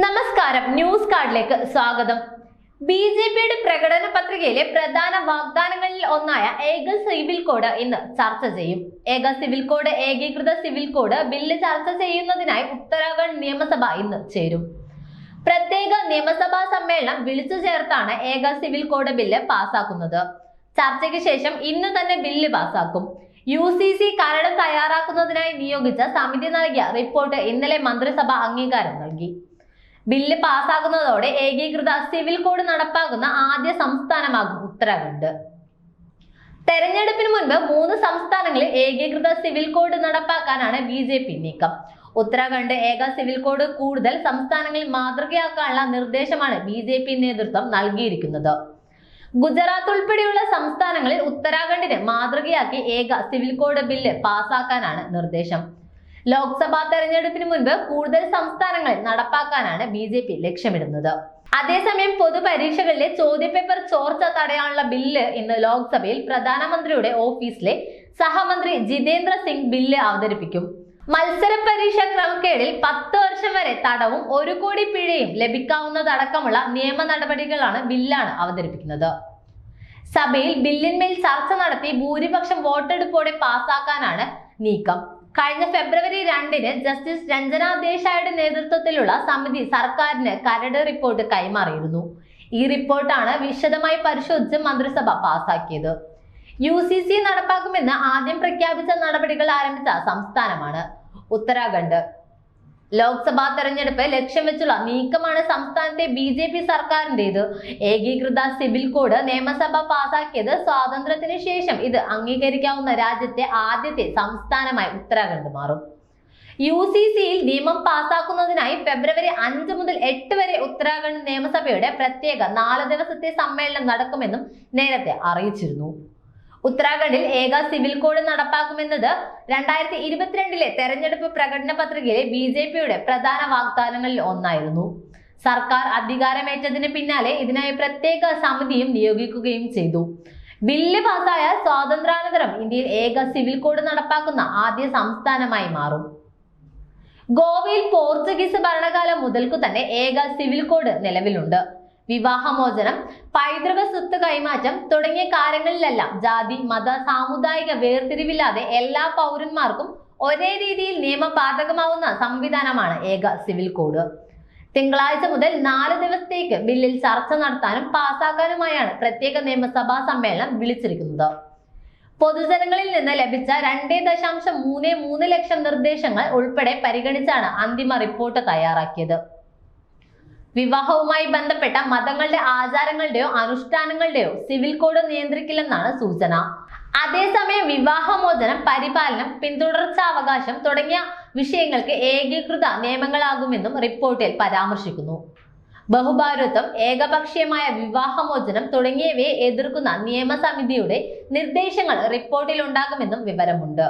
നമസ്കാരം, ന്യൂസ് കാർഡിലേക്ക് സ്വാഗതം. ബി.ജെ.പിയുടെ പ്രകടന പത്രികയിലെ പ്രധാന വാഗ്ദാനങ്ങളിൽ ഒന്നായ ഏക സിവിൽ കോഡ് ഇന്ന് ചർച്ച ചെയ്യും. ഏക സിവിൽ കോഡ്, ഏകീകൃത സിവിൽ കോഡ് ബില്ല് ചർച്ച ചെയ്യുന്നതിനായി ഉത്തരാഖണ്ഡ് നിയമസഭ ഇന്ന് ചേരും. പ്രത്യേക നിയമസഭാ സമ്മേളനം വിളിച്ചു ചേർത്താണ് ഏക സിവിൽ കോഡ് ബില്ല് പാസാക്കുന്നത്. ചർച്ചയ്ക്ക് ശേഷം ഇന്ന് തന്നെ ബില്ല് പാസാക്കും. UCC കരട് തയ്യാറാക്കുന്നതിനായി നിയോഗിച്ച സമിതി നൽകിയ റിപ്പോർട്ട് ഇന്നലെ മന്ത്രിസഭ അംഗീകാരം നൽകി. ബില്ല് പാസ്സാകുന്നതോടെ ഏകീകൃത സിവിൽ കോഡ് നടപ്പാക്കുന്ന ആദ്യ സംസ്ഥാനമാകും ഉത്തരാഖണ്ഡ്. തെരഞ്ഞെടുപ്പിന് മുൻപ് 3 സംസ്ഥാനങ്ങളിൽ ഏകീകൃത സിവിൽ കോഡ് നടപ്പാക്കാനാണ് BJP നീക്കം. ഉത്തരാഖണ്ഡ് ഏക സിവിൽ കോഡ് കൂടുതൽ സംസ്ഥാനങ്ങളിൽ മാതൃകയാക്കാനുള്ള നിർദ്ദേശമാണ് BJP നേതൃത്വം നൽകിയിരിക്കുന്നത്. ഗുജറാത്ത് ഉൾപ്പെടെയുള്ള സംസ്ഥാനങ്ങളിൽ ഉത്തരാഖണ്ഡിനെ മാതൃകയാക്കി ഏക സിവിൽ കോഡ് ബില്ല് പാസ്സാക്കാനാണ് നിർദ്ദേശം. ലോക്സഭാ തെരഞ്ഞെടുപ്പിന് മുൻപ് കൂടുതൽ സംസ്ഥാനങ്ങളിൽ നടപ്പാക്കാനാണ് BJP ലക്ഷ്യമിടുന്നത്. അതേസമയം പൊതുപരീക്ഷകളിലെ ചോദ്യപേപ്പർ ചോർച്ച തടയാനുള്ള ബില്ല് ഇന്ന് ലോക്സഭയിൽ പ്രധാനമന്ത്രിയുടെ ഓഫീസിലെ സഹമന്ത്രി ജിതേന്ദ്ര സിംഗ് ബില്ല് അവതരിപ്പിക്കും. മത്സര പരീക്ഷാ ക്രമക്കേടിൽ 10 വർഷം വരെ തടവും 1 കോടി പിഴയും ലഭിക്കാവുന്നതടക്കമുള്ള നിയമ നടപടികളാണ് ബില്ലാണ് അവതരിപ്പിക്കുന്നത്. സഭയിൽ ബില്ലിന്മേൽ ചർച്ച നടത്തി ഭൂരിപക്ഷം വോട്ടെടുപ്പോടെ പാസാക്കാനാണ് നീക്കം. കഴിഞ്ഞ ഫെബ്രുവരി 2-ന് ജസ്റ്റിസ് രഞ്ജന ദേശായിയുടെ നേതൃത്വത്തിലുള്ള സമിതി സർക്കാരിന് കരട് റിപ്പോർട്ട് കൈമാറിയിരുന്നു. ഈ റിപ്പോർട്ടാണ് വിശദമായി പരിശോധിച്ച് മന്ത്രിസഭ പാസാക്കിയത്. UCC നടപ്പാക്കുമെന്ന് ആദ്യം പ്രഖ്യാപിച്ച നടപടികൾ ആരംഭിച്ച സംസ്ഥാനമാണ് ഉത്തരാഖണ്ഡ്. ലോക്സഭാ തെരഞ്ഞെടുപ്പ് ലക്ഷ്യം വെച്ചുള്ള നീക്കമാണ് സംസ്ഥാനത്തെ BJP സർക്കാരിന്റേത്. ഏകീകൃത സിവിൽ കോഡ് നിയമസഭ പാസാക്കിയത് സ്വാതന്ത്ര്യത്തിന് ശേഷം ഇത് അംഗീകരിക്കാവുന്ന രാജ്യത്തെ ആദ്യത്തെ സംസ്ഥാനമായി ഉത്തരാഖണ്ഡ് മാറും. UCCയിൽ നിയമം പാസാക്കുന്നതിനായി ഫെബ്രുവരി 5 മുതൽ 8 വരെ ഉത്തരാഖണ്ഡ് നിയമസഭയുടെ പ്രത്യേക 4 ദിവസത്തെ സമ്മേളനം നടക്കുമെന്നും നേരത്തെ അറിയിച്ചിരുന്നു. ഉത്തരാഖണ്ഡിൽ ഏക സിവിൽ കോഡ് നടപ്പാക്കുമെന്നത് 2022-ലെ തെരഞ്ഞെടുപ്പ് പ്രകടന പത്രികയിലെ BJPയുടെ പ്രധാന വാഗ്ദാനങ്ങളിൽ ഒന്നായിരുന്നു. സർക്കാർ അധികാരമേറ്റതിന് പിന്നാലെ ഇതിനായി പ്രത്യേക സമിതിയും നിയോഗിക്കുകയും ചെയ്തു. ബില്ല് പാസായ സ്വാതന്ത്ര്യാനന്തരം ഇന്ത്യയിൽ ഏക സിവിൽ കോഡ് നടപ്പാക്കുന്ന ആദ്യ സംസ്ഥാനമായി മാറും. ഗോവയിൽ പോർച്ചുഗീസ് ഭരണകാലം മുതൽക്കു തന്നെ ഏക സിവിൽ കോഡ് നിലവിലുണ്ട്. വിവാഹമോചനം, പൈതൃക സ്വത്ത് കൈമാറ്റം തുടങ്ങിയ കാര്യങ്ങളിലെല്ലാം ജാതി, മത, സാമുദായിക വേർതിരിവില്ലാതെ എല്ലാ പൗരന്മാർക്കും ഒരേ രീതിയിൽ നിയമം ബാധകമാവുന്ന സംവിധാനമാണ് ഏക സിവിൽ കോഡ്. തിങ്കളാഴ്ച മുതൽ 4 ദിവസത്തേക്ക് ബില്ലിൽ ചർച്ച നടത്താനും പാസാക്കാനുമായാണ് പ്രത്യേക നിയമസഭാ സമ്മേളനം വിളിച്ചിരിക്കുന്നത്. പൊതുജനങ്ങളിൽ നിന്ന് ലഭിച്ച 2.33 ലക്ഷം നിർദ്ദേശങ്ങൾ ഉൾപ്പെടെ പരിഗണിച്ചാണ് അന്തിമ റിപ്പോർട്ട് തയ്യാറാക്കിയത്. വിവാഹവുമായി ബന്ധപ്പെട്ട മതങ്ങളുടെ ആചാരങ്ങളുടെയോ അനുഷ്ഠാനങ്ങളുടെയോ സിവിൽ കോഡ് നിയന്ത്രിക്കില്ലെന്നാണ് സൂചന. അതേസമയം വിവാഹമോചനം, പരിപാലനം, പിന്തുടർച്ചാവകാശം തുടങ്ങിയ വിഷയങ്ങൾക്ക് ഏകീകൃത നിയമങ്ങളാകുമെന്നും റിപ്പോർട്ടിൽ പരാമർശിക്കുന്നു. ബഹുഭാര്യത്വം, ഏകപക്ഷീയമായ വിവാഹമോചനം തുടങ്ങിയവയെ എതിർക്കുന്ന നിയമസമിതിയുടെ നിർദ്ദേശങ്ങൾ റിപ്പോർട്ടിൽ ഉണ്ടാകുമെന്നും വിവരമുണ്ട്.